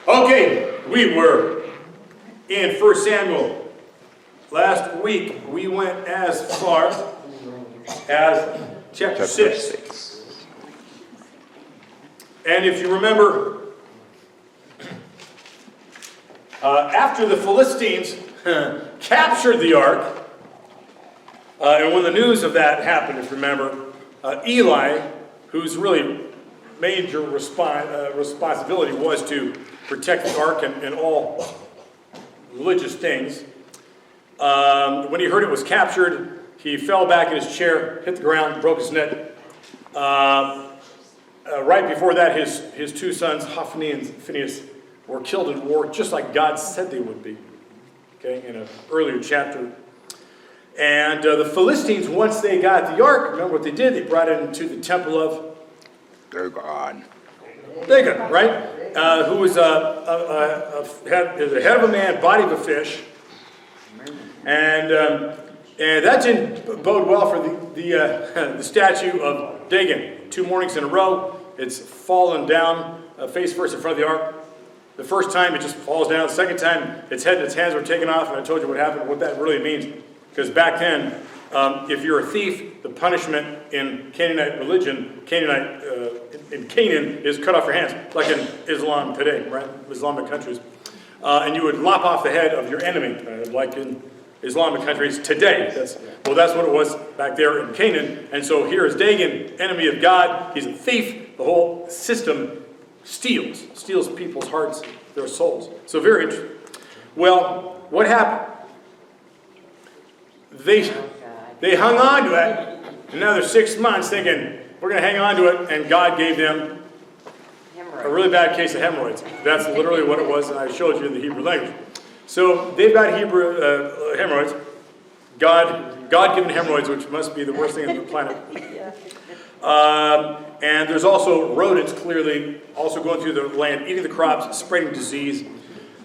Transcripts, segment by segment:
Okay, we were in 1 Samuel. Last week, we went as far as chapter 6. And if you remember, after the Philistines captured the ark, and when the news of that happened, if you remember, Eli, whose really major responsibility was to protect the ark and all religious things, when he heard it was captured, he fell back in his chair, hit the ground, broke his neck. Right before that, his two sons, Hophni and Phinehas, were killed in war, just like God said they would be, okay, in an earlier chapter. And the Philistines, once they got the ark, remember what they did? They brought it into the temple of Dagon, right? Who was the head of a man, body of a fish. And that didn't bode well for the statue of Dagon. 2 mornings in a row, it's fallen down face first in front of the ark. The first time it just falls down. The second time its head and its hands were taken off, and I told you what happened, what that really means. Because back then, if you're a thief, the punishment in Canaanite religion, in Canaan, is cut off your hands, like in Islam today, right? Islamic countries. And you would lop off the head of your enemy, like in Islamic countries today. That's what it was back there in Canaan. And so here is Dagon, enemy of God. He's a thief. The whole system steals people's hearts, their souls. So very interesting. Well, what happened? They hung on to it another 6 months thinking, we're going to hang on to it, and God gave them a really bad case of hemorrhoids. That's literally what it was, and I showed you in the Hebrew language. So they've got Hebrew hemorrhoids, God-given hemorrhoids, which must be the worst thing on the planet. And there's also rodents clearly also going through the land, eating the crops, spreading disease.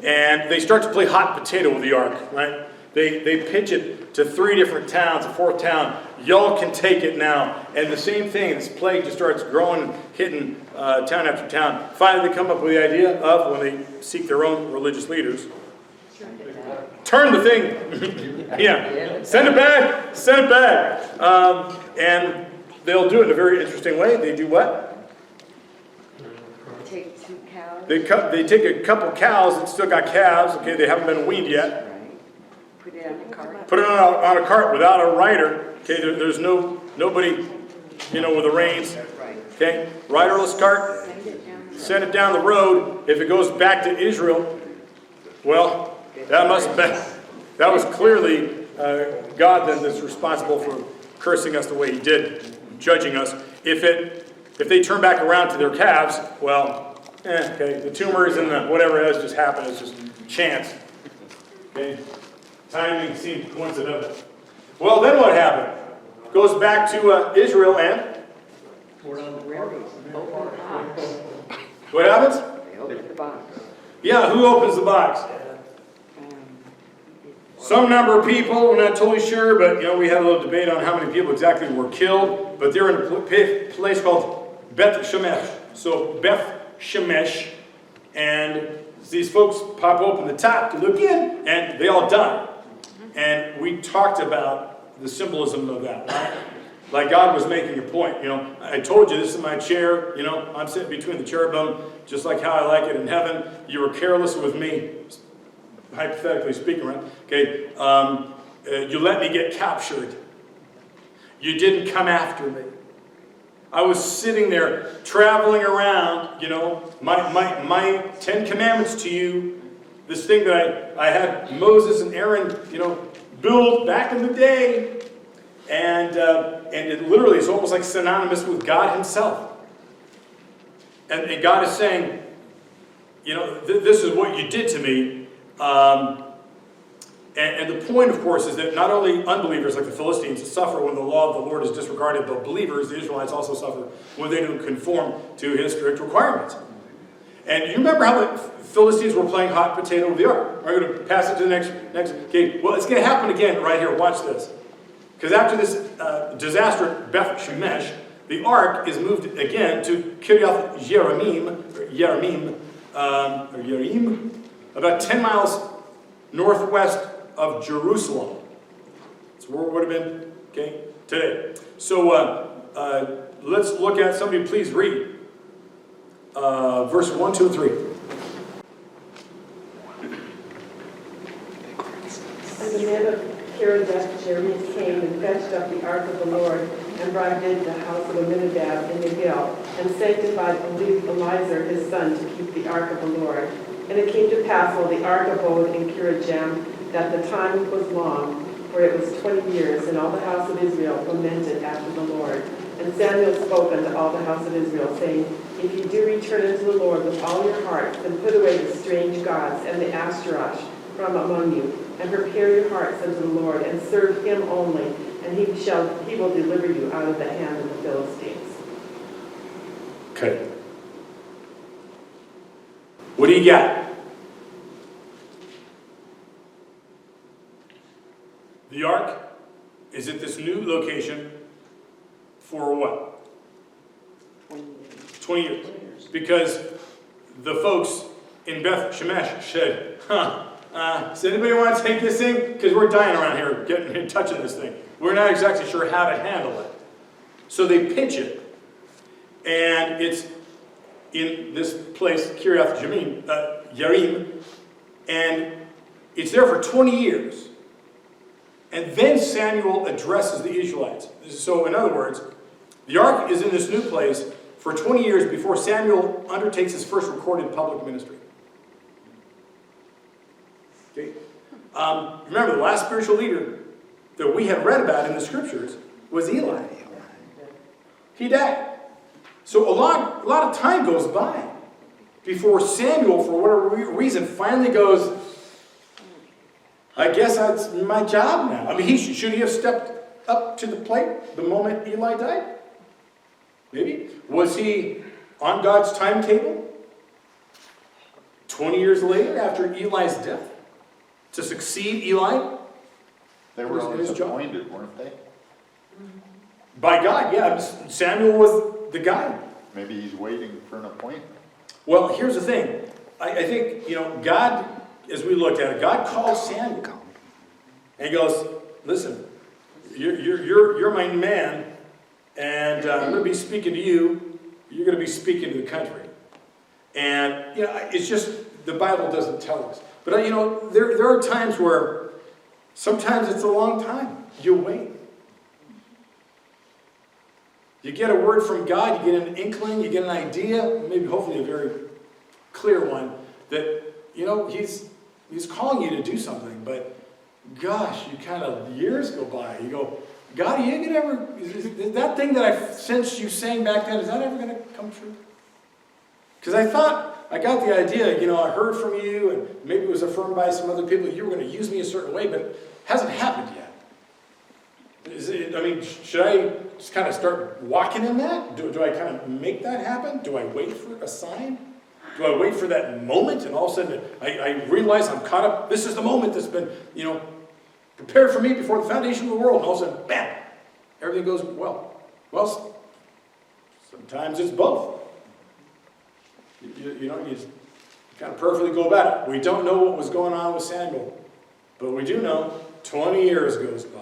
And they start to play hot potato with the ark, right? They pitch it to 3 different towns, a 4th town. Y'all can take it now. And the same thing, this plague just starts growing and hitting town after town. Finally, they come up with the idea of, when they seek their own religious leaders, turn the thing. Yeah. Send it back. And they'll do it in a very interesting way. They do what? Take 2 cows. They take a couple cows that still got calves. Okay, they haven't been weaned yet. Put it on a cart. Put it on a cart without a rider. Okay, there's nobody, with the reins. Okay, riderless cart. Send it down the road. If it goes back to Israel, well, that was clearly God then that's responsible for cursing us the way He did, judging us. If they turn back around to their calves, well, okay, the tumors and the whatever has just happened. It's just chance. Okay. Timing seemed coincidental. Well, then what happened? Goes back to Israel and? What happens? They open the box. Yeah, who opens the box? Some number of people, we're not totally sure, but we had a little debate on how many people exactly were killed. But they're in a place called Beth Shemesh. So Beth Shemesh, and these folks pop open the top to look in, and they all die. And we talked about the symbolism of that, right? Like God was making a point. I told you this is my chair. I'm sitting between the cherubim, just like how I like it in heaven. You were careless with me, hypothetically speaking, right? Okay, you let me get captured. You didn't come after me. I was sitting there traveling around, my 10 commandments to you. This thing that I had Moses and Aaron, build back in the day. And it literally is almost like synonymous with God Himself. And God is saying, this is what you did to me. And the point, of course, is that not only unbelievers like the Philistines suffer when the law of the Lord is disregarded, but believers, the Israelites, also suffer when they don't conform to His strict requirements. And you remember how the Philistines were playing hot potato with the ark. I'm going to pass it to the next. Okay, well, it's going to happen again right here. Watch this. Because after this disaster at Beth Shemesh, the ark is moved again to Kiriath Yearim, or Yerim, about 10 miles northwest of Jerusalem. That's where it would have been, okay, today. So let's look at, somebody please read verse 1, 2, and 3. And the men of Jerim came and fetched up the ark of the Lord, and brought it into the house of Abinadab in the hill, and sanctified Eliezer his son to keep the ark of the Lord. And it came to pass, while the ark abode in Kirjaim, that the time was long, for it was 20 years, and all the house of Israel lamented after the Lord. And Samuel spoke unto all the house of Israel, saying, If ye do return unto the Lord with all your hearts, then put away the strange gods and the Ashtaroth from among you, and prepare your hearts unto the Lord, and serve him only, and he will deliver you out of the hand of the Philistines. Okay. What do you got? The ark is at this new location for what? 20 years. Because the folks in Beth Shemesh said, does anybody want to take this thing? Because we're dying around here getting and touching this thing. We're not exactly sure how to handle it. So they pitch it. And it's in this place, Kiriath Yerim, and it's there for 20 years. And then Samuel addresses the Israelites. So in other words, the ark is in this new place for 20 years before Samuel undertakes his first recorded public ministry. Okay. Remember, the last spiritual leader that we had read about in the scriptures was Eli. He died. So a lot of time goes by before Samuel, for whatever reason, finally goes, I guess that's my job now. I mean, should he have stepped up to the plate the moment Eli died? Maybe. Was he on God's timetable 20 years later after Eli's death to succeed Eli? They were always appointed, weren't they? By God, yeah. Samuel was the guy. Maybe he's waiting for an appointment. Well, here's the thing. I think, God, as we looked at it, God called Samuel. And he goes, listen, you're my man, and I'm going to be speaking to you. You're going to be speaking to the country. And, it's just, the Bible doesn't tell us. But, there are times where sometimes it's a long time. You wait. You get a word from God, you get an inkling, you get an idea, maybe hopefully a very clear one, that, he's calling you to do something, but gosh, years go by. You go, God, is that thing that I sensed you saying back then, is that ever going to come true? Because I thought, I got the idea, I heard from you, and maybe it was affirmed by some other people, you were going to use me a certain way, but it hasn't happened yet. Should I just kind of start walking in that? Do I kind of make that happen? Do I wait for a sign? Do I wait for that moment and all of a sudden I realize I'm caught up? This is the moment that's been, prepared for me before the foundation of the world. And all of a sudden, bam, everything goes well. Well, sometimes it's both. You kind of perfectly go about it. We don't know what was going on with Samuel, but we do know 20 years goes by.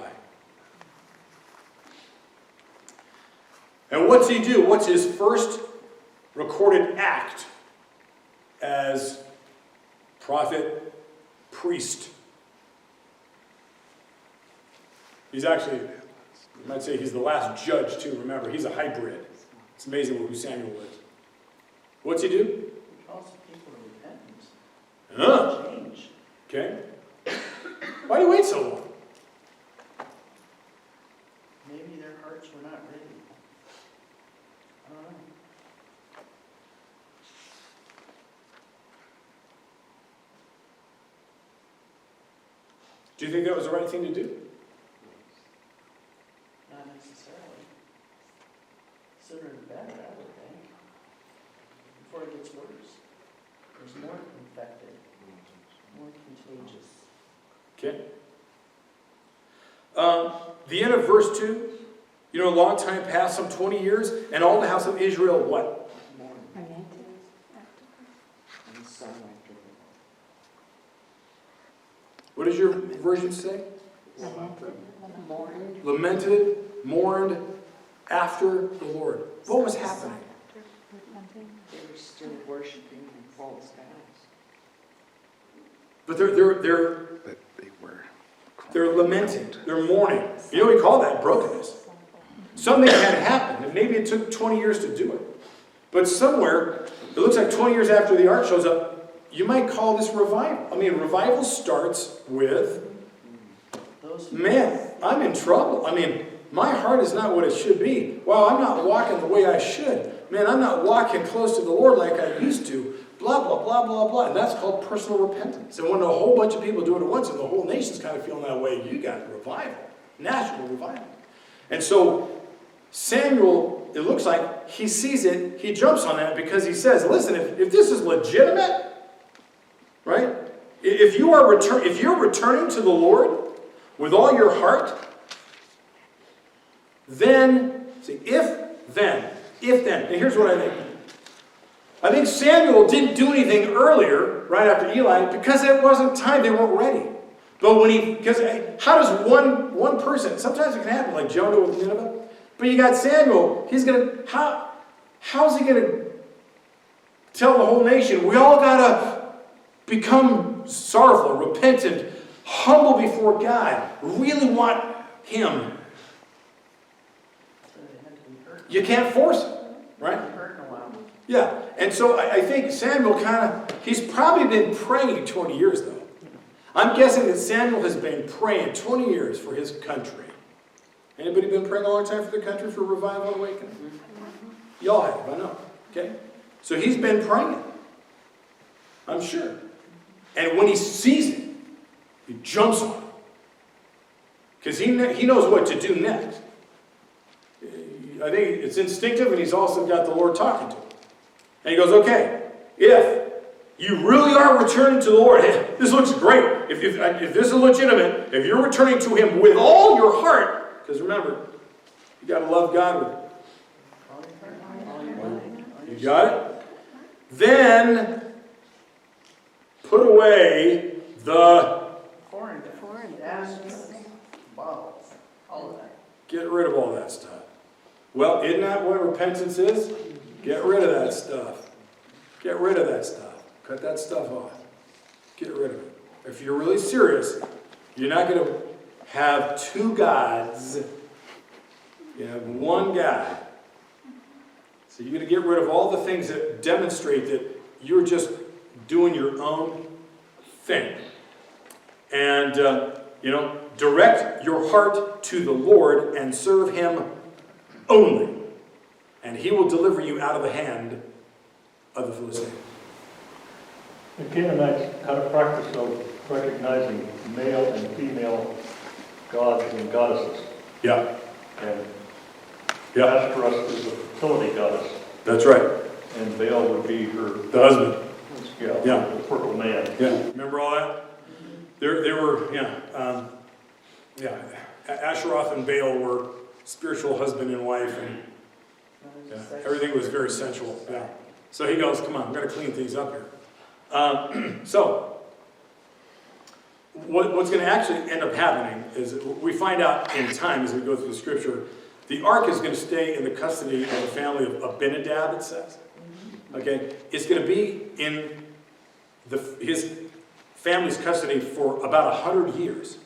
And what's he do? What's his first recorded act as prophet, priest? He's actually, you might say he's the last judge too. Remember, he's a hybrid. It's amazing who Samuel is. What's he do? He calls people to repentance. Change. Okay. Why do you wait so long? Maybe their hearts were not ready. I don't know. Do you think that was the right thing to do? Not necessarily. Sooner the better, I would think. Before it gets worse. There's more infected, more contagious. Okay. The end of verse 2, a long time passed, some 20 years, and all the house of Israel, what? More. Lamented. And What does your version say? Mourned. Lamented, mourned after the Lord. What was happening? They were still worshiping false gods. But they're lamenting. They're mourning. You know, we call that brokenness. Something had happened, and maybe it took 20 years to do it. But somewhere, it looks like 20 years after the ark shows up, you might call this revival. I mean, revival starts with, man, I'm in trouble. I mean, my heart is not what it should be. Wow, I'm not walking the way I should. Man, I'm not walking close to the Lord like I used to. Blah, blah, blah, blah, blah. And that's called personal repentance. And when a whole bunch of people do it at once and the whole nation's kind of feeling that way, you got revival. National revival. And so Samuel, it looks like he sees it, he jumps on that because he says, listen, if this is legitimate, right? If you're returning to the Lord with all your heart, then, if then. And here's what I think. I think Samuel didn't do anything earlier, right after Eli, because it wasn't time, they weren't ready. But because how does one person, sometimes it can happen, like Jonah with Nineveh, but you got Samuel, how's he going to tell the whole nation, we all got to become sorrowful, repentant, humble before God, really want Him. You can't force it, right? Yeah, and so I think Samuel he's probably been praying 20 years though. I'm guessing that Samuel has been praying 20 years for his country. Anybody been praying a long time for the country for revival and awakening? Y'all have, I know. Okay? So he's been praying. I'm sure. And when he sees it, he jumps on it. Because he knows what to do next. I think it's instinctive, and he's also got the Lord talking to him. And he goes, okay, if you really are returning to the Lord, hey, this looks great. If this is legitimate, if you're returning to Him with all your heart, because remember, you got to love God with it. You got it? Then put away the Foreign. Bottles. All of that. get rid of all that stuff. Well, isn't that what repentance is? Get rid of that stuff. Get rid of that stuff. Cut that stuff off. Get rid of it. If you're really serious, you're not going to have two gods. You have one God. So you're going to get rid of all the things that demonstrate that you're just doing your own thing. And, direct your heart to the Lord and serve Him only. And He will deliver you out of the hand of the Philistines. The Canaanites had a practice of recognizing male and female gods and goddesses. Yeah. And Yeah. Ashtoreth is the fertility goddess. That's right. And Baal would be her The husband. yeah. The fertile man. Yeah. Remember all that? There were, Asheroth and Baal were spiritual husband and wife, and everything was very sensual. Yeah. So he goes, come on, we've got to clean things up here. So, what's going to actually end up happening is we find out in time as we go through the scripture, the ark is going to stay in the custody of the family of Abinadab, it says. Okay? It's going to be in his family's custody for about 100 years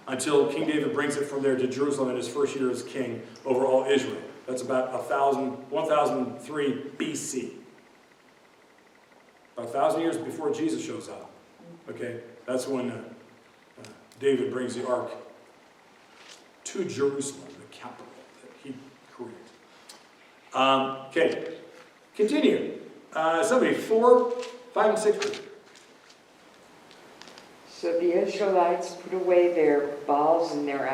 until King David brings it from there to Jerusalem in his first year as king over all Israel. That's about 1003 BC. About 1,000 years before Jesus shows up. Okay? That's when David brings the ark to Jerusalem, the capital that he created. Okay. Continue. Somebody, 4, 5, and 6. Please. So the Israelites put away their Baals and their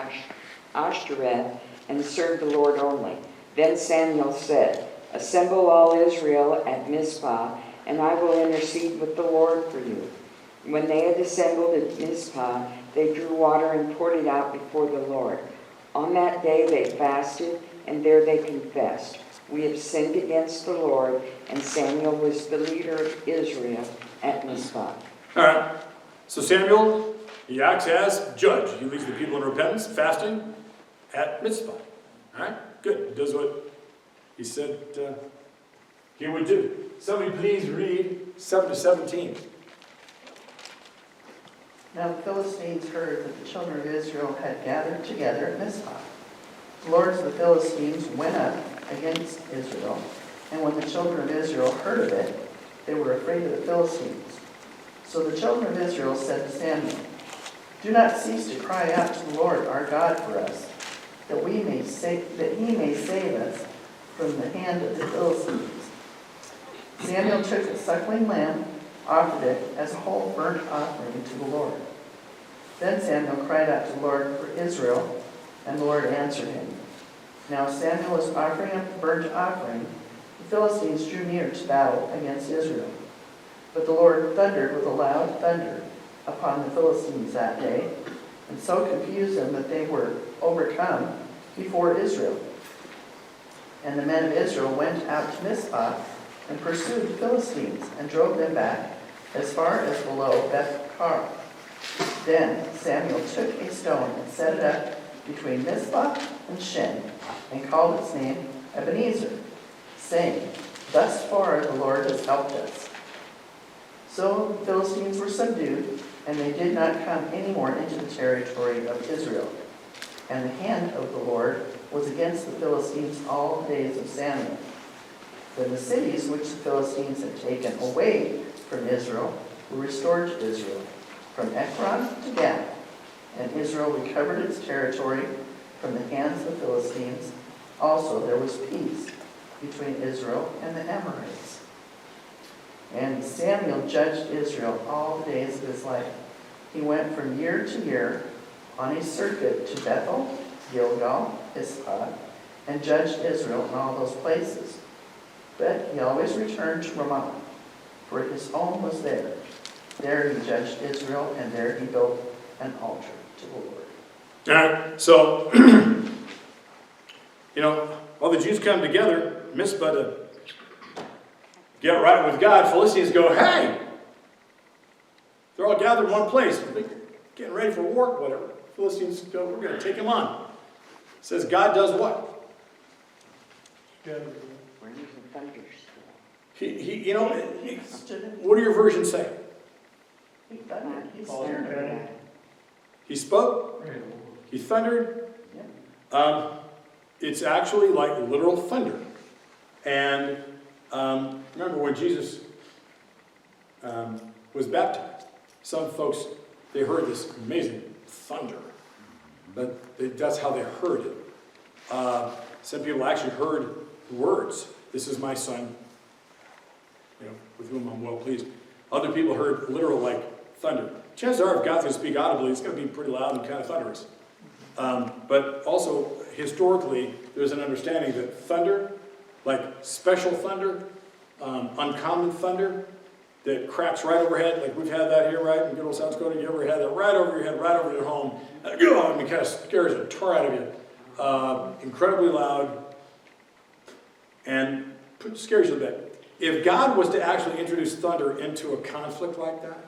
Ashtoreth and served the Lord only. Then Samuel said, assemble all Israel at Mizpah, and I will intercede with the Lord for you. When they had assembled at Mizpah, they drew water and poured it out before the Lord. On that day they fasted, and there they confessed, we have sinned against the Lord, and Samuel was the leader of Israel at Mizpah. All right. So Samuel, he acts as judge. He leads the people in repentance, fasting at Mizpah. All right? Good. He does what he said he would do. Somebody please read 7 to 17. Now the Philistines heard that the children of Israel had gathered together at Mizpah. The lords of the Philistines went up against Israel, and when the children of Israel heard of it, they were afraid of the Philistines. So the children of Israel said to Samuel, "Do not cease to cry out to the Lord our God for us, that he may save us from the hand of the Philistines." Samuel took a suckling lamb, offered it as a whole burnt offering to the Lord. Then Samuel cried out to the Lord for Israel, and the Lord answered him. Now Samuel was offering up the burnt offering. The Philistines drew near to battle against Israel. But the Lord thundered with a loud thunder upon the Philistines that day, and so confused them that they were overcome before Israel. And the men of Israel went out to Mizpah and pursued the Philistines and drove them back as far as below Beth-kar. Then Samuel took a stone and set it up between Mizpah and Shen and called its name Ebenezer, saying, "Thus far the Lord has helped us." So the Philistines were subdued, and they did not come any more into the territory of Israel. And the hand of the Lord was against the Philistines all the days of Samuel. Then the cities which the Philistines had taken away from Israel were restored to Israel, from Ekron to Gath, and Israel recovered its territory from the hands of the Philistines. Also there was peace between Israel and the Amorites. And Samuel judged Israel all the days of his life. He went from year to year on a circuit to Bethel, Gilgal, Mizpah, and judged Israel in all those places. But he always returned to Ramah, for his home was there. There he judged Israel, and there he built an altar to the Lord. All right. So, while the Jews come together, Mizpah, to get right with God, Philistines go, "Hey!" They're all gathered in one place. They're getting ready for war, whatever. Philistines go, "We're going to take him on." It says God does what? Where does the thunder What do your versions say? He thundered. He start? stirred. He spoke. He thundered. Yeah. It's actually like literal thunder. And remember when Jesus was baptized, some folks, they heard this amazing thunder. But that's how they heard it. Some people actually heard words. "This is my son, with whom I'm well pleased." Other people heard literal, like, thunder. Chances are, if God's going to speak audibly, it's going to be pretty loud and kind of thunderous. But also, historically, there's an understanding that thunder, like special thunder, uncommon thunder, that cracks right overhead, like we've had that here, right, in good old South Dakota. You ever had that right over your head, right over your home? And it kind of scares the tar out of you. Incredibly loud, and scares you a bit. If God was to actually introduce thunder into a conflict like that,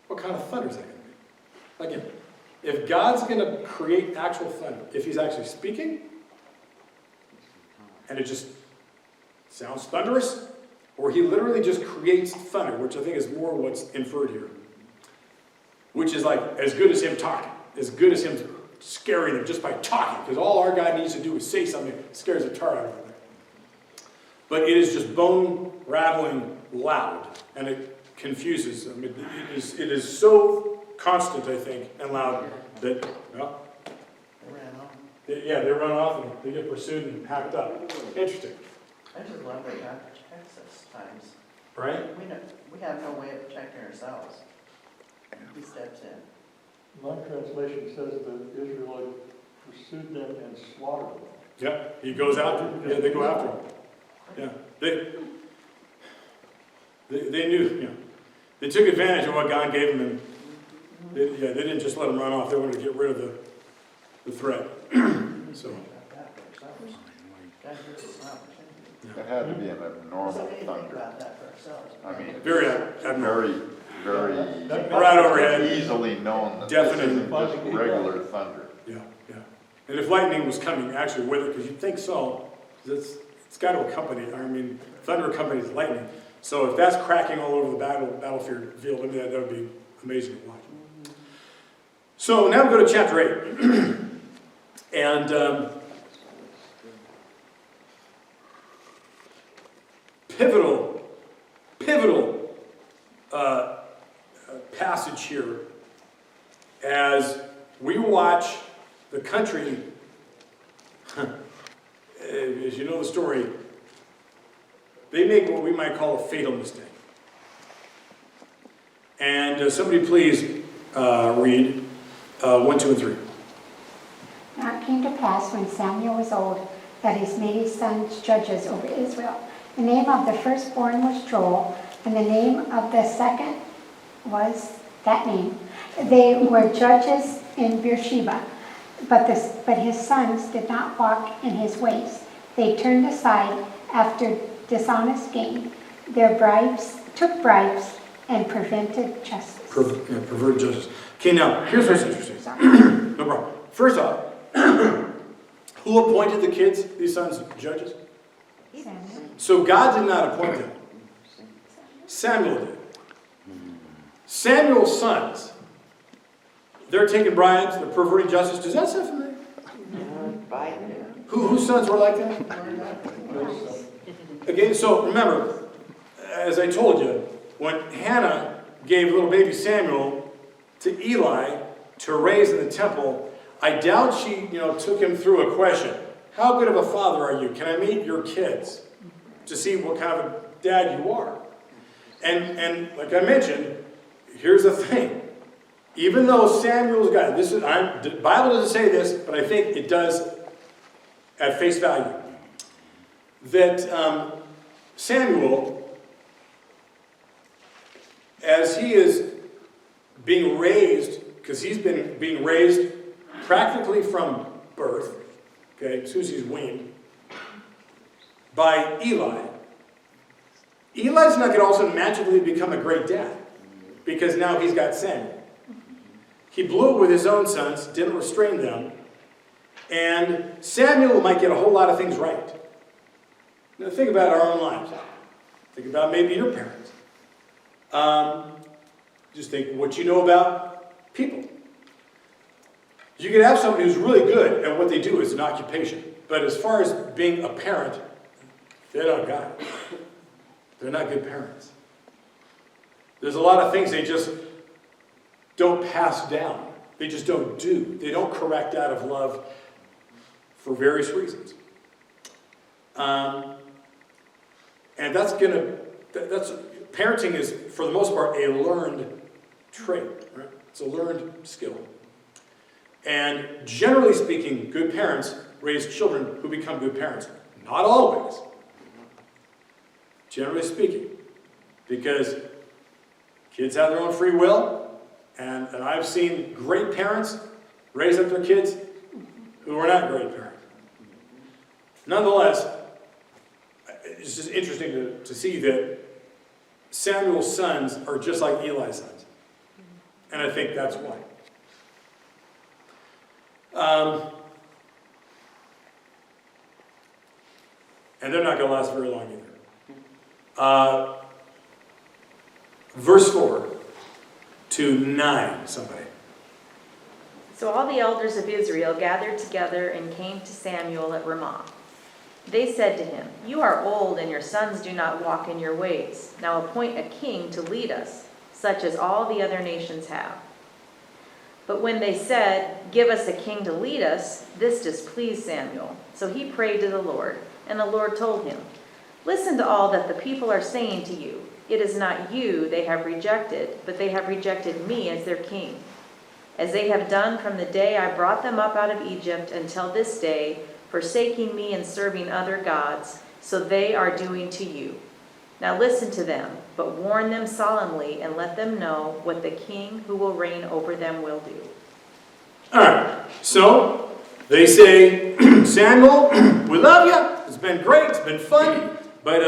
what kind of thunder is that going to be? Again, if God's going to create actual thunder, if he's actually speaking, and it just sounds thunderous, or he literally just creates thunder, which I think is more what's inferred here, which is like as good as him talking, as good as him scaring them just by talking, because all our God needs to do is say something that scares the tar out of them. But it is just bone-rattling loud, and it confuses them. It is so constant, I think, and loud that, well, They ran off. they run off and they get pursued and hacked up. Interesting, I just love that God protects us times. right? We have no way of protecting ourselves. He steps in. My translation says that Israel pursued them and slaughtered them. Yeah, he goes after them. Yeah, they go after him. Yeah, they knew, they took advantage of what God gave them, and they didn't just let them run off. They wanted to get rid of the threat. So, It had to be an abnormal So anything thunder. about that for ourselves. I mean, very it's abnormal. very very Right overhead. easily known that this Definitely. isn't just regular thunder. Yeah, yeah. And if lightning was coming actually with it, because you'd think so, 'cause it's got to accompany, thunder accompanies lightning. So if that's cracking all over the battlefield, I mean, that would be amazing to watch. So now we go to chapter 8. And pivotal passage here as we watch the country, as you know the story, they make what we might call a fatal mistake. And somebody please read 1, 2, and 3. Now it came to pass when Samuel was old that he made his sons judges over Israel. The name of the firstborn was Joel, and the name of the second was that name. They were judges in Beersheba, but his sons did not walk in his ways. They turned aside after dishonest gain. Took bribes, and prevented justice. Perverted justice. Okay, now, here's what's interesting. No problem. First off, who appointed the kids, these sons, judges? Samuel. So God did not appoint them. Samuel did. Samuel's sons, they're taking bribes, they're perverting justice. Does that sound familiar? Whose sons were like that? Again, so remember, as I told you, when Hannah gave little baby Samuel to Eli to raise in the temple, I doubt she, took him through a question. How good of a father are you? Can I meet your kids? To see what kind of a dad you are. And like I mentioned, here's the thing. Even though Samuel's guy, the Bible doesn't say this, but I think it does at face value. That Samuel, as he is being raised, because he's been being raised practically from birth, okay, as soon as he's weaned, by Eli. Eli's not going to also magically become a great dad, because now he's got Samuel. He blew it with his own sons, didn't restrain them, and Samuel might get a whole lot of things right. Now think about our own lives. Think about maybe your parents. Just think what you know about people. You can have somebody who's really good at what they do as an occupation, but as far as being a parent, they're not God. They're not good parents. There's a lot of things they just don't pass down. They just don't do. They don't correct out of love for various reasons. And parenting is, for the most part, a learned trait. Right? It's a learned skill. And generally speaking, good parents raise children who become good parents. Not always. Generally speaking. Because kids have their own free will, and I've seen great parents raise up their kids who are not great parents. Nonetheless, it's just interesting to see that Samuel's sons are just like Eli's sons. And I think that's why. And they're not going to last very long either. Verse 4 to 9, somebody. So all the elders of Israel gathered together and came to Samuel at Ramah. They said to him, "You are old, and your sons do not walk in your ways. Now appoint a king to lead us, such as all the other nations have." But when they said, "Give us a king to lead us," this displeased Samuel. So he prayed to the Lord, and the Lord told him, "Listen to all that the people are saying to you. It is not you they have rejected, but they have rejected me as their king, as they have done from the day I brought them up out of Egypt until this day, forsaking me and serving other gods, so they are doing to you. Now listen to them, but warn them solemnly and let them know what the king who will reign over them will do." All right, so they say, "Samuel, we love you. It's been great. It's been fun. But,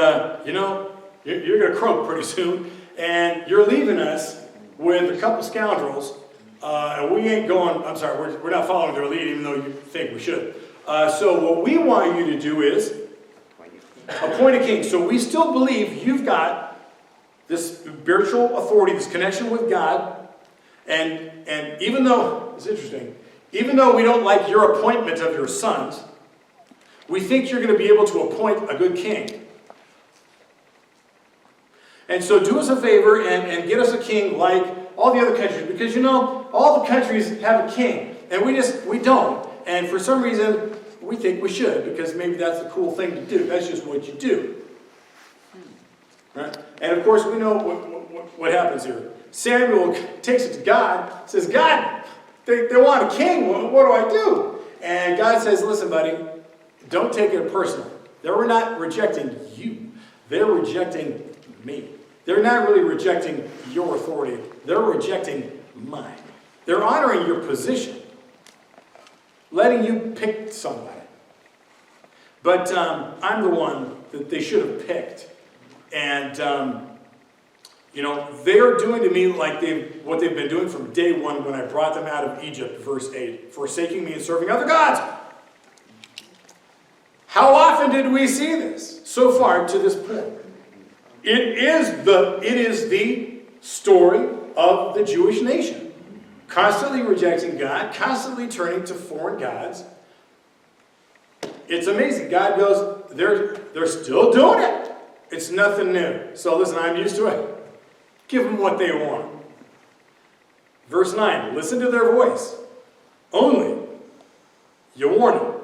you're going to croak pretty soon. and you're leaving us with a couple scoundrels, and we ain't going, I'm sorry, we're not following their lead, even though you think we should. So what we want you to do is appoint a king. So we still believe you've got this spiritual authority, this connection with God, and even though, it's interesting, even though we don't like your appointment of your sons, we think you're going to be able to appoint a good king. And so do us a favor and get us a king like all the other countries, because you know, all the countries have a king, and we don't. And for some reason, we think we should, because maybe that's the cool thing to do. That's just what you do. Right? And of course, we know what happens here. Samuel takes it to God, says, God, they want a king. What do I do? And God says, listen, buddy, don't take it personal. They're not rejecting you. They're rejecting me. They're not really rejecting your authority. They're rejecting mine. They're honoring your position, letting you pick somebody. But I'm the one that they should have picked. And, they're doing to me like what they've been doing from day one when I brought them out of Egypt, verse 8, forsaking me and serving other gods. How often did we see this so far to this point? It is the story of the Jewish nation. Constantly rejecting God, constantly turning to foreign gods. It's amazing. God goes, they're still doing it. It's nothing new. So listen, I'm used to it. Give them what they want. Verse 9, listen to their voice. Only you warn them.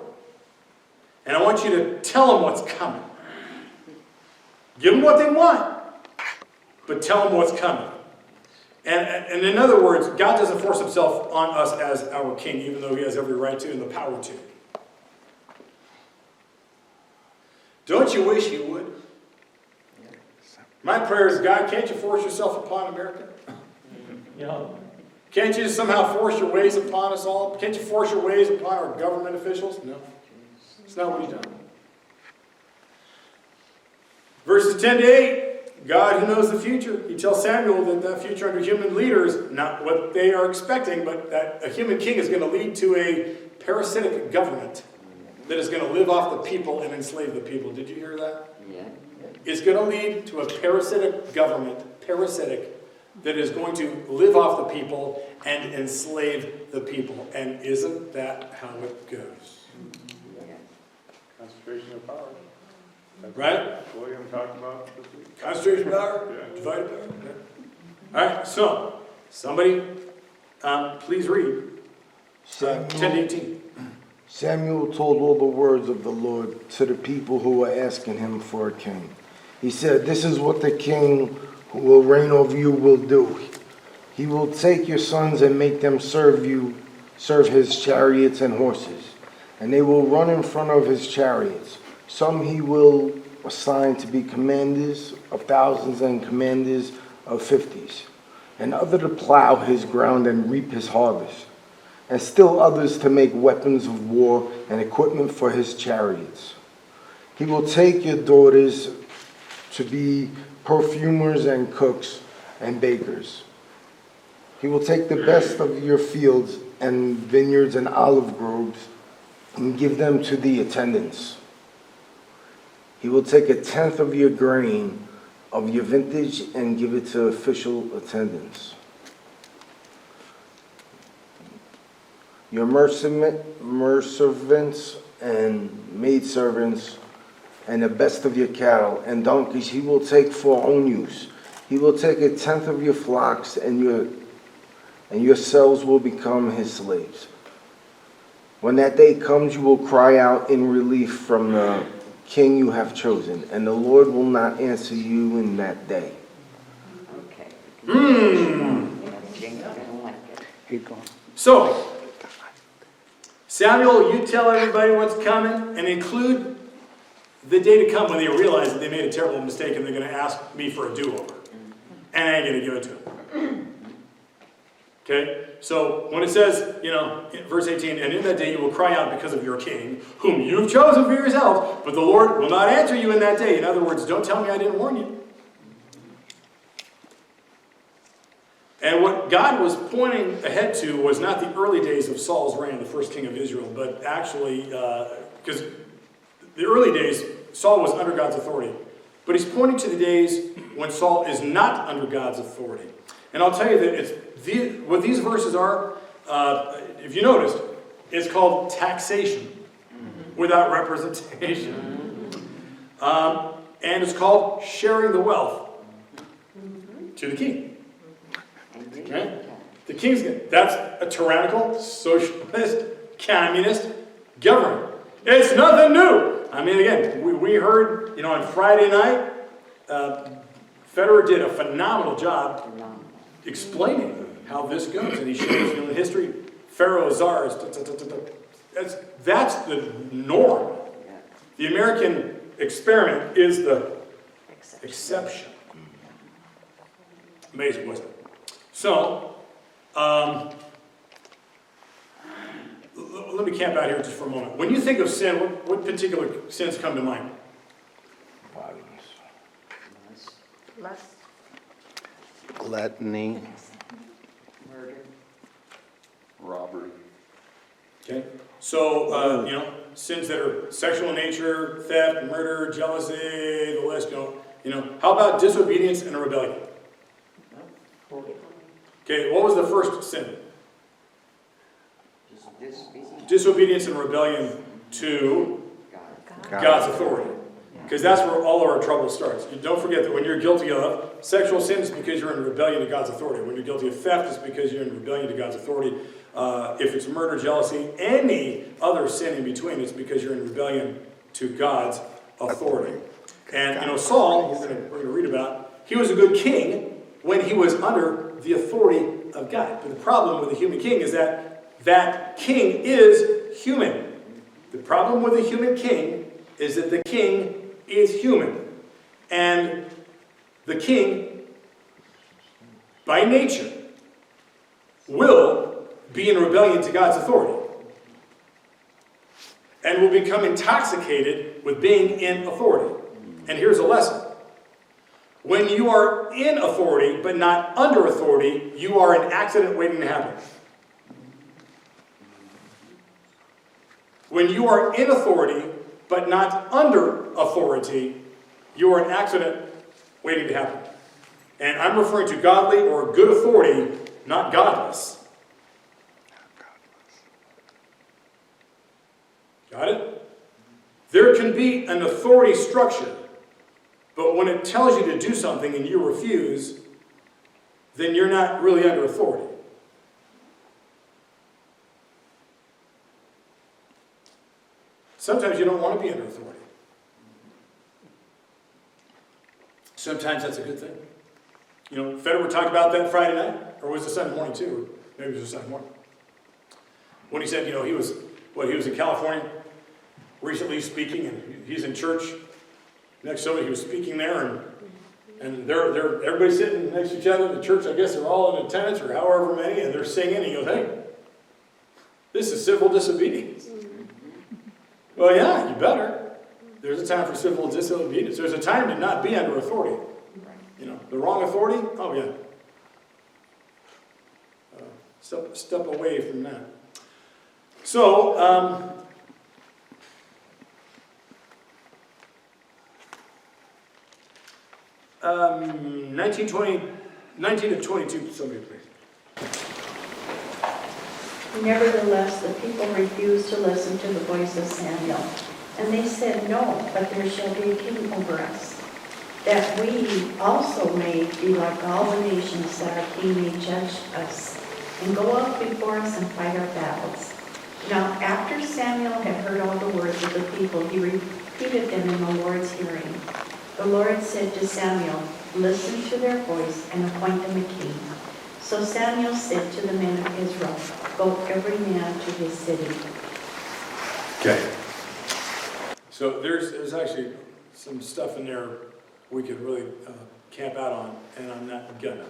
And I want you to tell them what's coming. Give them what they want, but tell them what's coming. And in other words, God doesn't force himself on us as our king, even though he has every right to and the power to. Don't you wish he would? My prayer is, God, can't you force yourself upon America? Yeah. Can't you somehow force your ways upon us all? Can't you force your ways upon our government officials? No. It's not what he's done. Verses 10 to 8, God who knows the future. He tells Samuel that the future under human leader is not what they are expecting, but that a human king is going to lead to a parasitic government that is going to live off the people and enslave the people. Did you hear that? Yeah. It's going to lead to a parasitic government, that is going to live off the people and enslave the people. And isn't that how it goes? Concentration of power. That's Right? what William talked about this week. Concentration of power? Yeah. Divided power? Yeah. All right, so, somebody, please read 10 to 18. Samuel told all the words of the Lord to the people who were asking him for a king. He said, "This is what the king who will reign over you will do. He will take your sons and make them serve his chariots and horses, and they will run in front of his chariots. Some he will assign to be commanders of thousands and commanders of 50s, and other to plow his ground and reap his harvest, and still others to make weapons of war and equipment for his chariots. He will take your daughters to be perfumers and cooks and bakers. He will take the best of your fields and vineyards and olive groves and give them to the attendants. He will take 1/10 of your grain of your vintage and give it to official attendants. Your merservants and maidservants and the best of your cattle and donkeys he will take for own use. He will take 1/10 of your flocks, and yourselves will become his slaves. When that day comes, you will cry out in relief from the king you have chosen, and the Lord will not answer you in that day." Okay. Hmm. King's gonna like it. So, Samuel, you tell everybody what's coming and include the day to come when they realize that they made a terrible mistake and they're going to ask me for a do-over. And I ain't going to give it to them. Okay? So, when it says, in verse 18, "And in that day you will cry out because of your king, whom you've chosen for yourselves, but the Lord will not answer you in that day." In other words, don't tell me I didn't warn you. And what God was pointing ahead to was not the early days of Saul's reign, the first king of Israel, but actually, because the early days, Saul was under God's authority. But he's pointing to the days when Saul is not under God's authority. And I'll tell you that what these verses are, if you noticed, it's called taxation without representation. And it's called sharing the wealth to the king. Okay? The king's, that's a tyrannical, socialist, communist government. It's nothing new. I mean, again, we heard, on Friday night, Federer did a phenomenal job explaining how this goes. And he shows, the history, pharaoh, czars, that's the norm. The American experiment is the exception. Amazing, wasn't it? So, let me camp out here just for a moment. When you think of sin, what particular sins come to mind? Lust. Gluttony, Murder. robbery. Okay? So, sins that are sexual in nature, theft, murder, jealousy, the list, how about disobedience and rebellion? Okay, what was the first sin? Disobedience and rebellion to God's authority. Because that's where all of our trouble starts. You don't forget that when you're guilty of sexual sin, it's because you're in rebellion to God's authority. When you're guilty of theft, it's because you're in rebellion to God's authority. If it's murder, jealousy, any other sin in between, it's because you're in rebellion to God's authority. And, Saul, we're going to read about, he was a good king when he was under the authority of God. But the problem with a human king is that king is human. The problem with a human king is that the king is human. And the king, by nature, will be in rebellion to God's authority. And will become intoxicated with being in authority. And here's a lesson. When you are in authority, but not under authority, you are an accident waiting to happen. When you are in authority, but not under authority, you are an accident waiting to happen. And I'm referring to godly or good authority, not godless. Got it? There can be an authority structure, but when it tells you to do something and you refuse, then you're not really under authority. Sometimes you don't want to be under authority. Sometimes that's a good thing. Federer talked about that Friday night, or was it Sunday morning too? Maybe it was Sunday morning. When he said, he was in California recently speaking, and he's in church next Sunday. He was speaking there, and they're everybody's sitting next to each other in the church. I guess they're all in attendance, or however many, and they're singing. And he goes, "Hey, this is civil disobedience." Well, yeah, you better. There's a time for civil disobedience. There's a time to not be under authority. The wrong authority. Oh yeah. Step away from that. So. 19 to 22, somebody please. Nevertheless, the people refused to listen to the voice of Samuel. And they said, "No, but there shall be a king over us, that we also may be like all the nations, that our king may judge us, and go out before us and fight our battles." Now after Samuel had heard all the words of the people, he repeated them in the Lord's hearing. The Lord said to Samuel, "Listen to their voice and appoint them a king." So Samuel said to the men of Israel, "Go every man to his city." Okay. So there's actually some stuff in there we could really camp out on, and I'm not gonna.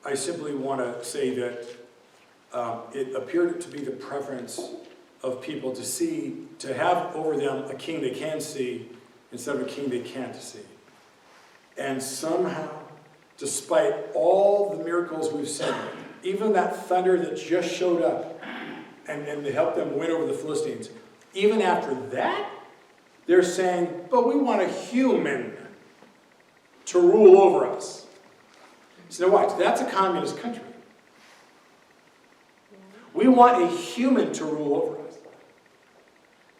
I simply want to say that it appeared to be the preference of people to have over them a king they can see instead of a king they can't see. And somehow, despite all the miracles we've seen, even that thunder that just showed up and to help them win over the Philistines, even after that, they're saying, but we want a human to rule over us. So now watch, that's a communist country. We want a human to rule over us.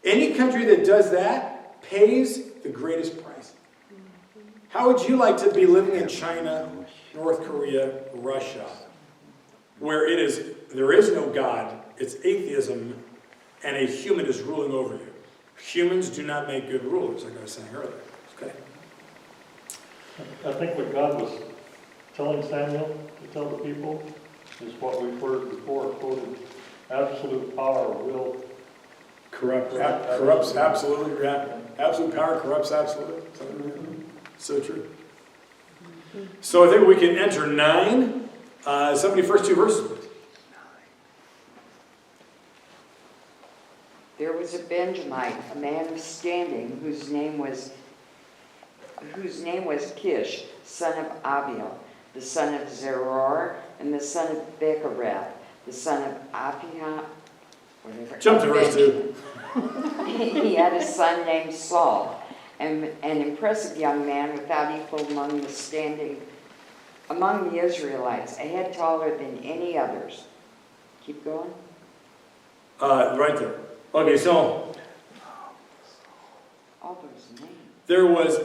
Any country that does that pays the greatest price. How would you like to be living in China, North Korea, Russia, where there is no God, it's atheism, and a human is ruling over you? Humans do not make good rulers, like I was saying earlier. Okay. I think what God was telling Samuel to tell the people is what we've heard before quoted: absolute power will Corrupts absolutely. Yeah. Absolute power corrupts absolute. So true. So I think we can enter 9. Somebody first 2 verses, please. There was a Benjamite, a man of standing, whose name was Kish, son of Abiel, the son of Zeror, and the son of Bechorath, the son of Apiah, whatever. Jump to verse 2. He had a son named Saul, an impressive young man without equal among the Israelites, a head taller than any others. Keep going. Right there. Okay, so All those names. there was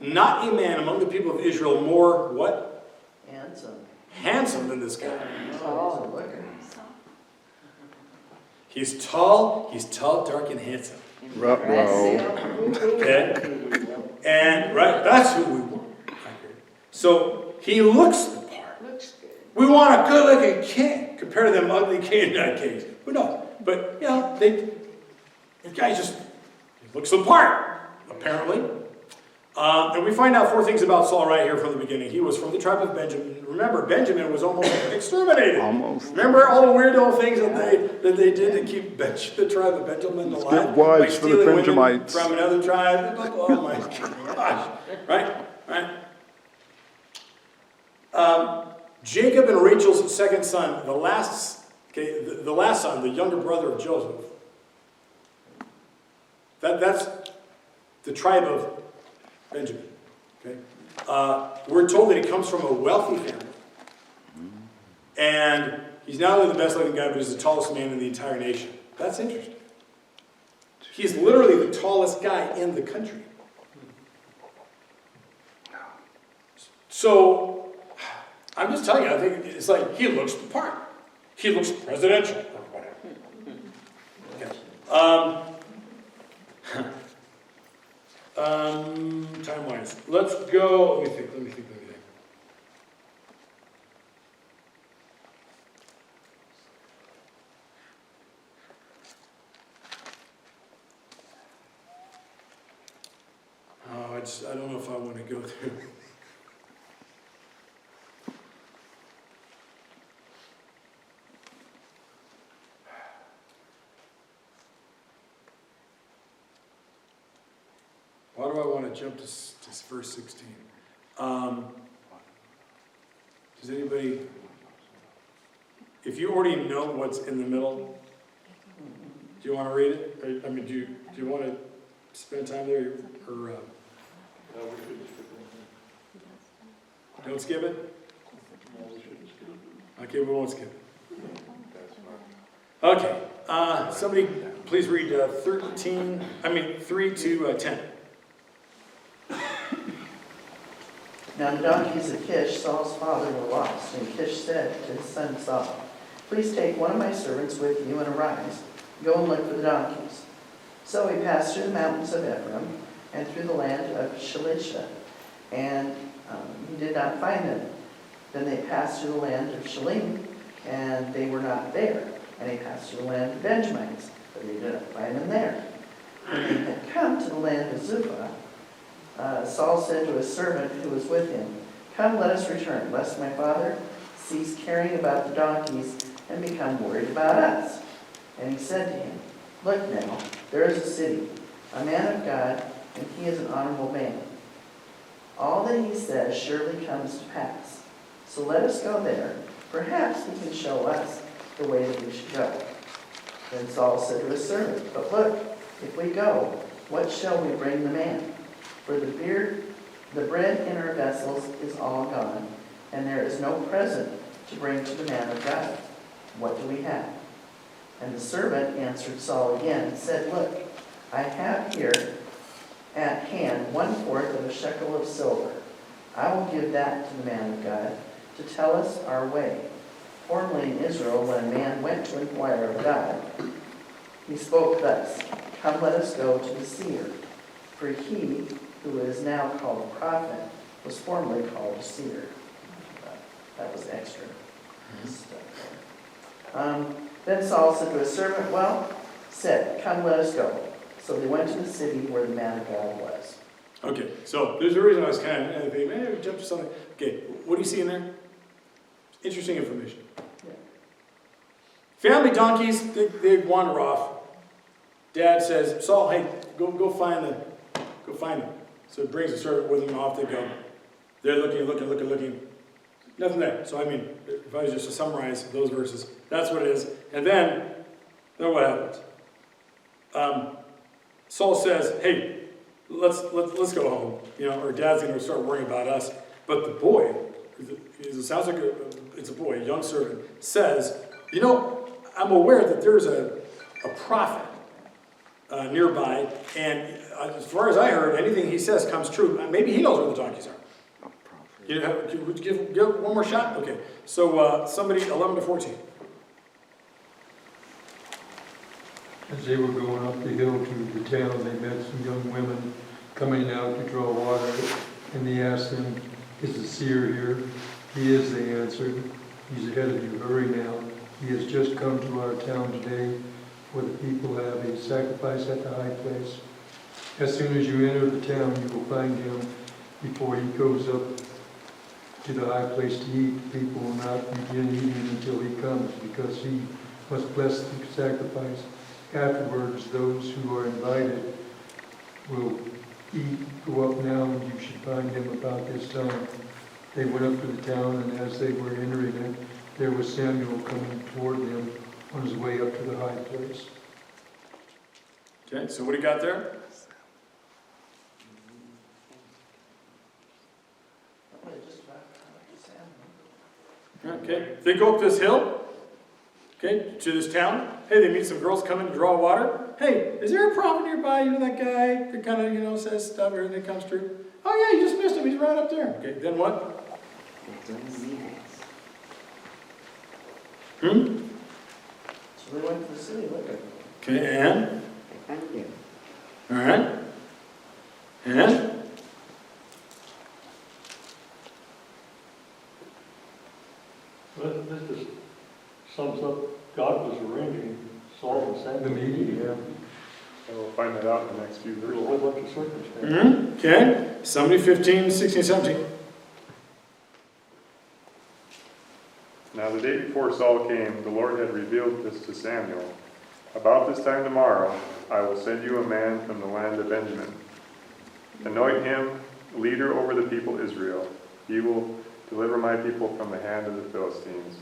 not a man among the people of Israel more, what? Handsome than this guy. Oh. He's tall, dark, and handsome. Okay? And, right, that's who we want. So, he looks the part. Looks good. We want a good-looking king compared to them ugly Canaanite kings. Who knows? But, the guy just looks the part, apparently. And we find out 4 things about Saul right here from the beginning. He was from the tribe of Benjamin. Remember, Benjamin was almost exterminated. Almost. Remember all the weird old things that they did to keep the tribe of Benjamin alive? Good wives Like for the stealing women Benjamites. from another tribe. Oh my gosh. Right? Jacob and Rachel's second son, the last son, the younger brother of Joseph. That's the tribe of Benjamin. Okay? We're told that he comes from a wealthy family. And he's not only the best looking guy, but he's the tallest man in the entire nation. That's interesting. He's literally the tallest guy in the country. So, I'm just telling you, I think it's like he looks the part. He looks presidential or whatever. Okay. Time-wise, let's go. Let me think. I don't know if I want to go through. Why do I want to jump to verse 16? Does anybody, if you already know what's in the middle, do you want to read it? Or, do you want to spend time there, or don't skip it? Okay, we won't skip it. Okay, somebody please read 3 to 10. Now the donkeys of Kish, Saul's father, were lost, and Kish said to his son Saul, "Please take one of my servants with you and arise, go and look for the donkeys." So he passed through the mountains of Ephraim and through the land of Shalisha, and he did not find them. Then they passed through the land of Shalim, and they were not there. And he passed through the land of Benjamites, but they did not find them there. When they had come to the land of Zupha, Saul said to his servant who was with him, "Come, let us return, lest my father cease caring about the donkeys and become worried about us." And he said to him, "Look now, there is a city, a man of God, and he is an honorable man. All that he says surely comes to pass. So let us go there. Perhaps he can show us the way that we should go. Then Saul said to his servant, But look, if we go, what shall we bring the man? For the bread in our vessels is all gone, and there is no present to bring to the man of God. What do we have? And the servant answered Saul again and said, Look, I have here at hand 1/4 of a shekel of silver. I will give that to the man of God to tell us our way. Formerly in Israel, when a man went to inquire of God, he spoke thus, Come, let us go to the seer. For he who is now called a prophet was formerly called a seer. That was extra stuff there. Then Saul said to his servant, Well said, come, let us go. So they went to the city where the man of God was. Okay, so there's a reason I was kind of thinking, maybe we jumped to something. Okay, what do you see in there? Interesting information. Yeah. Family donkeys, they wander off. Dad says, Saul, hey, go find them. So he brings the servant with him, off they go. They're looking. Nothing there. So I mean, if I was just to summarize those verses, that's what it is. And then what happens? Saul says, hey, let's go home. Or Dad's going to start worrying about us. But the boy, it sounds like it's a boy, a young servant, says, I'm aware that there's a prophet nearby, and as far as I heard, anything he says comes true. Maybe he knows where the donkeys are. Would you give one more shot? Okay. So somebody, 11 to 14. As they were going up the hill to the town, they met some young women coming out to draw water, and they asked them, is the seer here? He is, they answered. He's ahead of you. Hurry now. He has just come to our town today, for the people have a sacrifice at the high place. As soon as you enter the town, you will find him before he goes up to the high place to eat. The people will not begin eating until he comes, because he must bless the sacrifice. Afterwards, those who are invited will eat. Go up now, and you should find him about this time. They went up to the town, and as they were entering it, there was Samuel coming toward them on his way up to the high place. Okay, so what do you got there? Okay, they go up this hill, okay, to this town. Hey, they meet some girls coming to draw water. Hey, is there a prophet nearby? That guy that kind of, says stuff, everything comes true. Oh yeah, you just missed him. He's right up there. Okay, then what? So they went to the city looking. Okay, and? They found him. All right. And? This just sums up, God was arranging Saul and Samuel. The meeting, yeah. And we'll find that out in the next few There's a verses. whole bunch of circumstances. Okay, somebody 15, 16, 17. Now the day before Saul came, the Lord had revealed this to Samuel. About this time tomorrow, I will send you a man from the land of Benjamin. Anoint him leader over the people Israel. He will deliver my people from the hand of the Philistines.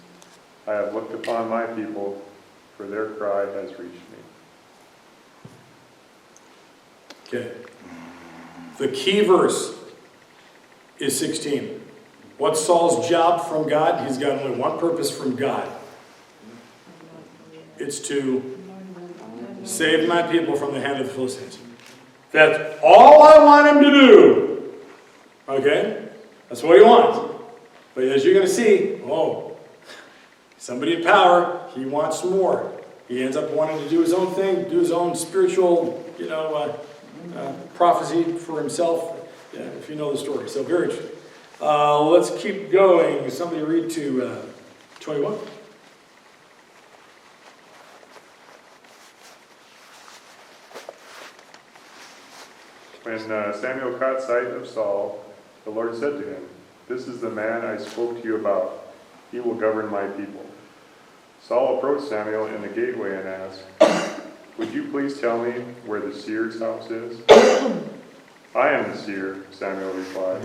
I have looked upon my people, for their cry has reached me. Okay. The key verse is 16. What's Saul's job from God? He's got only one purpose from God. It's to save my people from the hand of the Philistines. That's all I want him to do. Okay? That's what he wants. But as you're going to see, somebody in power, he wants more. He ends up wanting to do his own thing, do his own spiritual, prophecy for himself, if you know the story. So very interesting. Let's keep going. Somebody read to 21. When Samuel caught sight of Saul, the Lord said to him, "This is the man I spoke to you about. He will govern my people." Saul approached Samuel in the gateway and asked, "Would you please tell me where the seer's house is?" I am the seer, Samuel replied.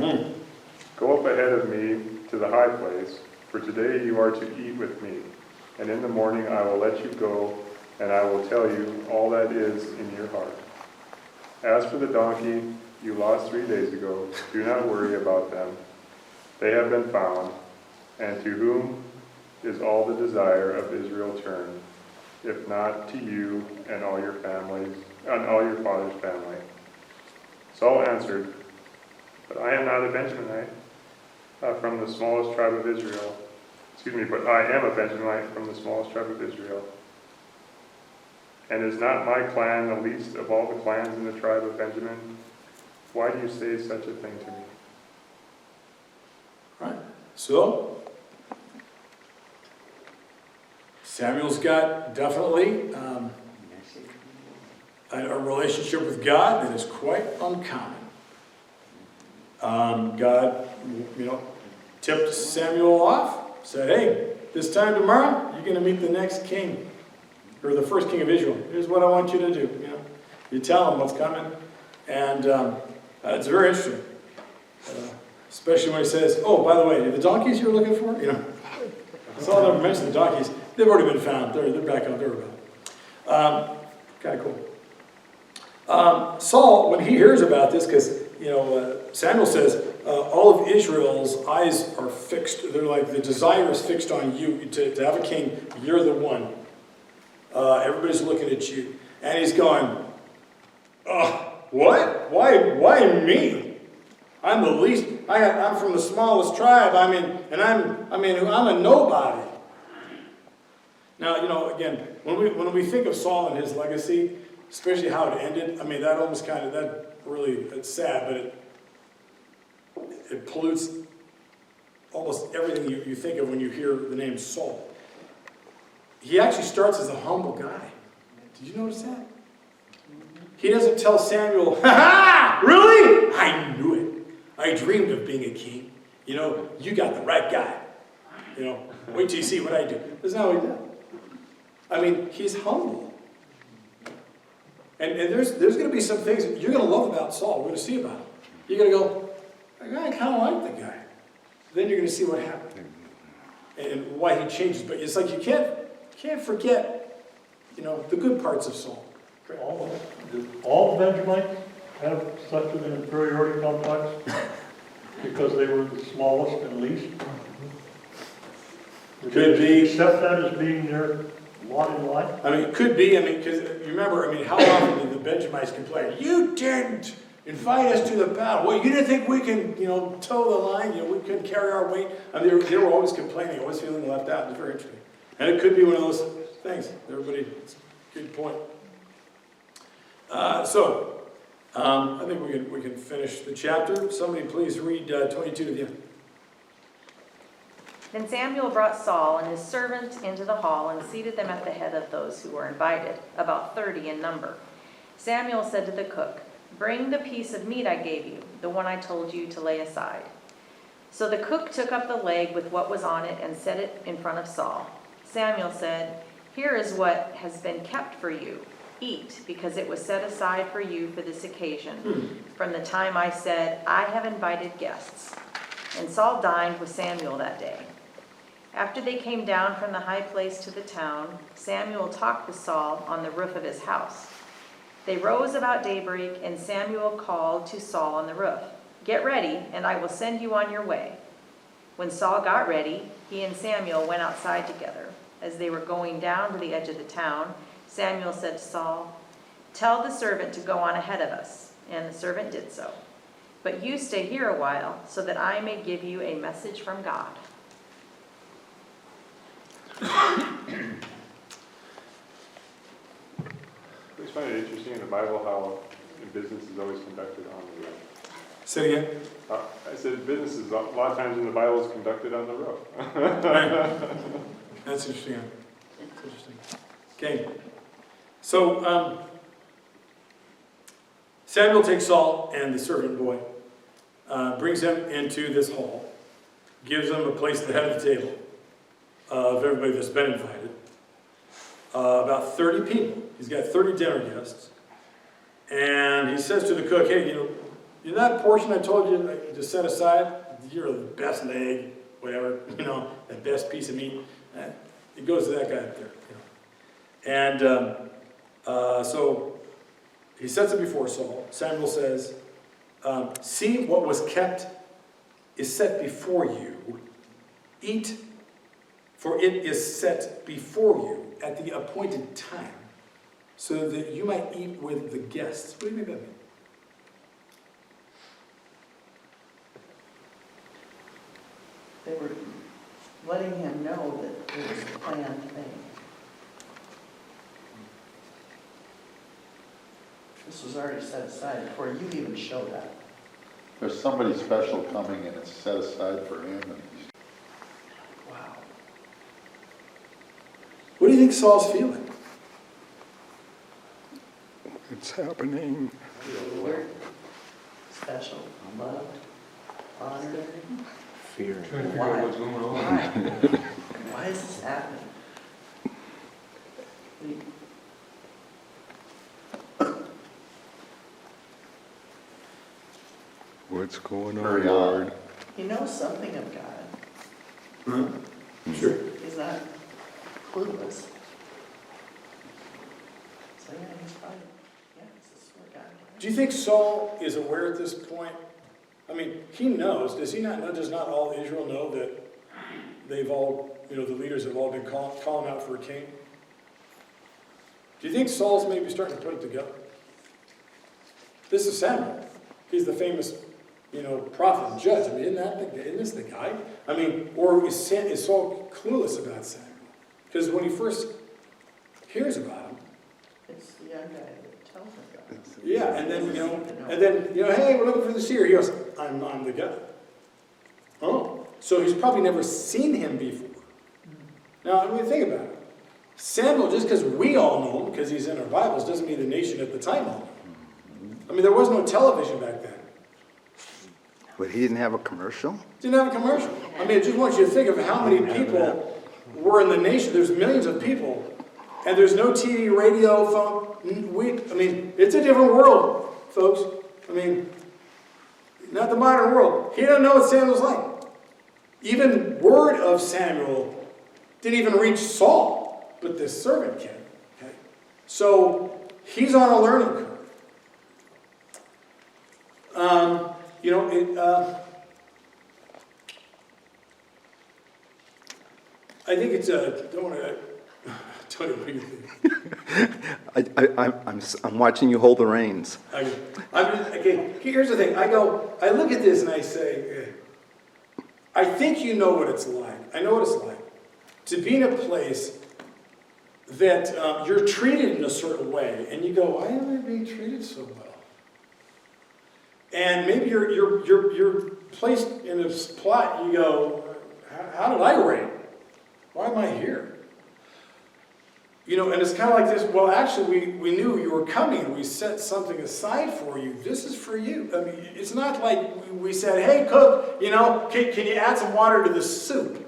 Go up ahead of me to the high place, for today you are to eat with me, and in the morning I will let you go, and I will tell you all that is in your heart. As for the donkey you lost 3 days ago, do not worry about them. They have been found, and to whom is all the desire of Israel turned, if not to you and all your families, and all your father's family? Saul answered, but I am not a Benjaminite from the smallest tribe of Israel. But I am a Benjaminite from the smallest tribe of Israel. And is not my clan the least of all the clans in the tribe of Benjamin? Why do you say such a thing to me? Right. So, Samuel's got definitely a relationship with God that is quite uncommon. God, tipped Samuel off, said, hey, this time tomorrow, you're going to meet the next king, or the first king of Israel. Here's what I want you to do. You tell him what's coming. And it's very interesting. Especially when he says, oh, by the way, the donkeys you're looking for? Saul never mentioned the donkeys. They've already been found. They're back on their road. Kind of cool. Saul, when he hears about this, because Samuel says all of Israel's eyes are fixed. They're like the desire is fixed on you to have a king. You're the one. Everybody's looking at you, and he's going, what? Why me? I'm the least. I'm from the smallest tribe. I'm a nobody. Now, again, when we think of Saul and his legacy, especially how it ended, that almost it's sad, but it pollutes almost everything you think of when you hear the name Saul. He actually starts as a humble guy. Did you notice that? He doesn't tell Samuel, ha-ha, really? I knew it. I dreamed of being a king. You got the right guy. Wait till you see what I do. That's not what he does. He's humble. And there's going to be some things you're going to love about Saul. We're going to see about him. You're going to go, I kind of like the guy. Then you're going to see what happened and why he changes. But it's like you can't forget, the good parts of Saul. All the Benjamites have such an inferiority complex because they were the smallest and least. Could be. Accept that as being their lot in life. It could be. Because you remember, how often did the Benjamites complain? You didn't invite us to the battle. Well, you didn't think we can, toe the line. We couldn't carry our weight. They were always complaining, always feeling left out. It's very interesting. And it could be one of those things. Everybody, it's a good point. I think we can finish the chapter. Somebody please read 22 to the end. Then Samuel brought Saul and his servant into the hall and seated them at the head of those who were invited, about 30 in number. Samuel said to the cook, bring the piece of meat I gave you, the one I told you to lay aside. So the cook took up the leg with what was on it and set it in front of Saul. Samuel said, here is what has been kept for you. Eat, because it was set aside for you for this occasion, from the time I said, I have invited guests. And Saul dined with Samuel that day. After they came down from the high place to the town, Samuel talked with Saul on the roof of his house. They rose about daybreak, and Samuel called to Saul on the roof, get ready, and I will send you on your way. When Saul got ready, he and Samuel went outside together. As they were going down to the edge of the town, Samuel said to Saul, tell the servant to go on ahead of us. And the servant did so. But you stay here a while, so that I may give you a message from God. I always find it interesting in the Bible how business is always conducted on the roof. Say it again. I said business is a lot of times in the Bible is conducted on the roof. Right. That's interesting. That's interesting. Okay. So, Samuel takes Saul and the servant boy, brings him into this hall, gives him a place at the head of the table of everybody that's been invited. About 30 people. He's got 30 dinner guests. And he says to the cook, hey, in that portion I told you to set aside, you're the best leg, whatever, the best piece of meat. It goes to that guy up there. And so he sets it before Saul. Samuel says, see what was kept is set before you. Eat, for it is set before you at the appointed time, so that you might eat with the guests. What do you think that means? They were letting him know that it was a planned thing. This was already set aside before you even showed up. There's somebody special coming and it's set aside for him. And Wow. What do you think Saul's feeling? It's happening. Weird, special, loved, honored. Fear. Trying to figure out what's going on. Why? Why is this happening? What's going Hurry on. He knows something of God. Sure. He's not clueless. So yeah, he's probably, this is where God is. Do you think Saul is aware at this point? I mean, he knows. Does he not know? Does not all Israel know that they've all, the leaders have all been calling out for a king? Do you think Saul's maybe starting to put it together? This is Samuel. He's the famous, prophet and judge. I mean, isn't this the guy? I mean, or is Saul clueless about Samuel? Because when he first hears about him, It's the young guy that tells him God. yeah, and then, hey, we're looking for the seer. He goes, I'm the guy. Oh, so he's probably never seen him before. Now, I mean, think about it. Samuel, just because we all know him, because he's in our Bibles, doesn't mean the nation at the time all knew him. I mean, there was no television back then. But he didn't have a commercial? Didn't have a commercial. I mean, I just want you to think of how many people were in the nation. There's millions of people, and there's no TV, radio, phone. I mean, it's a different world, folks. I mean, not the modern world. He doesn't know what Samuel's like. Even word of Samuel didn't even reach Saul, but this servant can. Okay? So he's on a learning curve. I think it's don't want to tell you what you think. I'm watching you hold the reins. Okay, here's the thing. I look at this and I say, I think you know what it's like. I know what it's like to be in a place that you're treated in a certain way, and you go, why am I being treated so well? And maybe you're placed in a plot. You go, how did I rate? Why am I here? And it's kind of like this. Well, actually, we knew you were coming. We set something aside for you. This is for you. I mean, it's not like we said, hey, cook, can you add some water to the soup?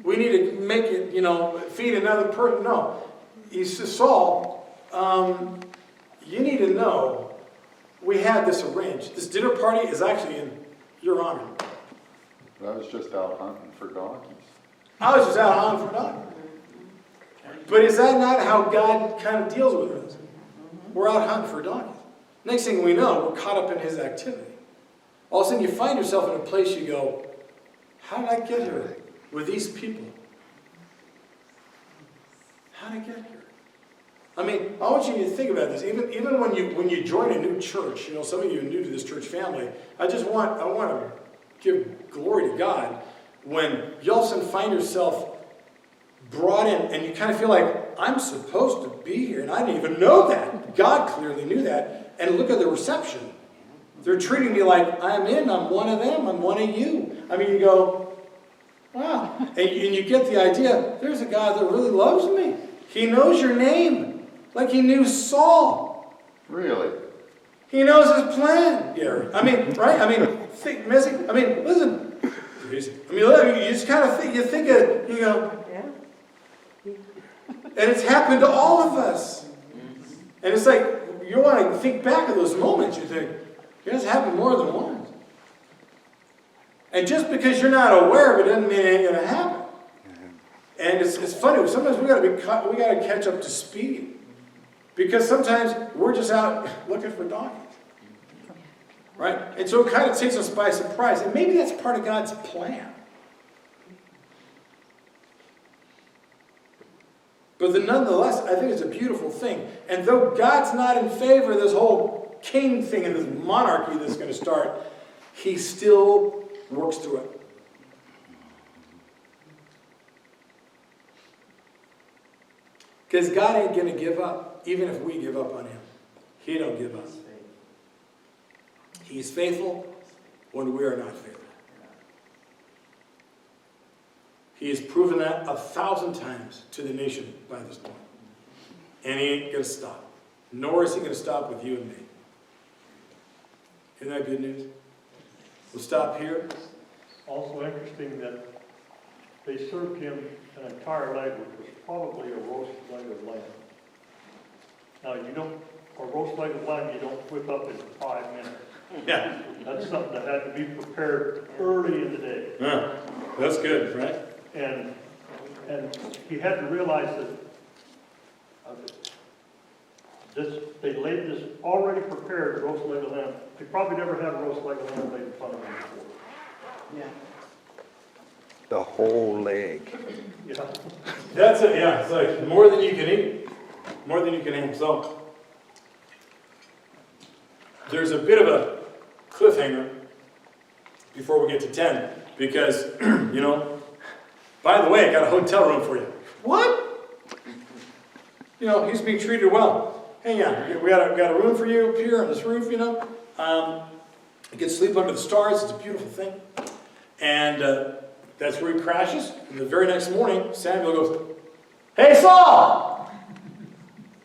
We need to make it, feed another person. No. He says, Saul, you need to know we had this arranged. This dinner party is actually in your honor. I was just out hunting for donkeys. I was just out hunting for donkeys. But is that not how God kind of deals with us? We're out hunting for donkeys. Next thing we know, we're caught up in his activity. All of a sudden you find yourself in a place you go, how did I get here with these people? How did I get here? I mean, I want you to think about this. Even when you join a new church, some of you are new to this church family, I want to give glory to God when you all of a sudden find yourself brought in and you kind of feel like, I'm supposed to be here, and I didn't even know that. God clearly knew that. And look at the reception. They're treating me like I'm one of them, I'm one of you. I mean, you go, wow. And you get the idea, there's a God that really loves me. He knows your name, like he knew Saul. Really? He knows his plan, Gary. I mean, right? I mean, think, Missy. I mean, listen. I mean, you just kind of think, you go, and it's happened to all of us. And it's like, you want to think back of those moments. You think, It has happened more than once. And just because you're not aware of it doesn't mean it ain't going to happen. And it's funny. Sometimes we got to catch up to speed, because sometimes we're just out looking for donkeys, right? And so it kind of takes us by surprise. And maybe that's part of God's plan. But nonetheless, I think it's a beautiful thing. And though God's not in favor of this whole king thing and this monarchy that's going to start, he still works through it. Because God ain't going to give up, even if we give up on him. He don't give up. He's faithful when we are not faithful. He has proven that 1,000 times to the nation by this point. And he ain't going to stop. Nor is he going to stop with you and me. Isn't that good news? We'll stop here. Also interesting that they served him an entire leg, which was probably a roast leg of lamb. Now, a roast leg of lamb you don't whip up in 5 minutes. Yeah. That's something that had to be prepared early in the day. Yeah. That's good, right? And he had to realize that they laid this already prepared roast leg of lamb. They probably never had a roast leg of lamb laid in front of them before. Yeah. The whole leg. Yeah. That's it, yeah. It's like more than you can eat. More than you can eat. So, there's a bit of a cliffhanger before we get to 10. Because, by the way, I got a hotel room for you. What? He's being treated well. Hey, yeah, we got a room for you up here on this roof, You can sleep under the stars. It's a beautiful thing. And that's where he crashes. And the very next morning, Samuel goes, "Hey, Saul!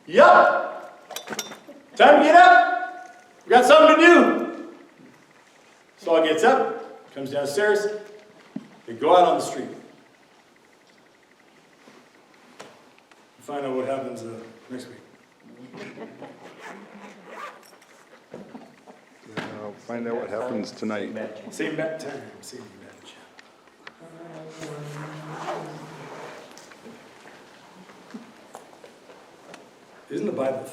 Yup! Time to get up! We got something to do!" Saul gets up, comes downstairs. They go out on the street. Find out what happens next week. I'll find out what happens tonight. Same bat time. Same batch. Isn't the Bible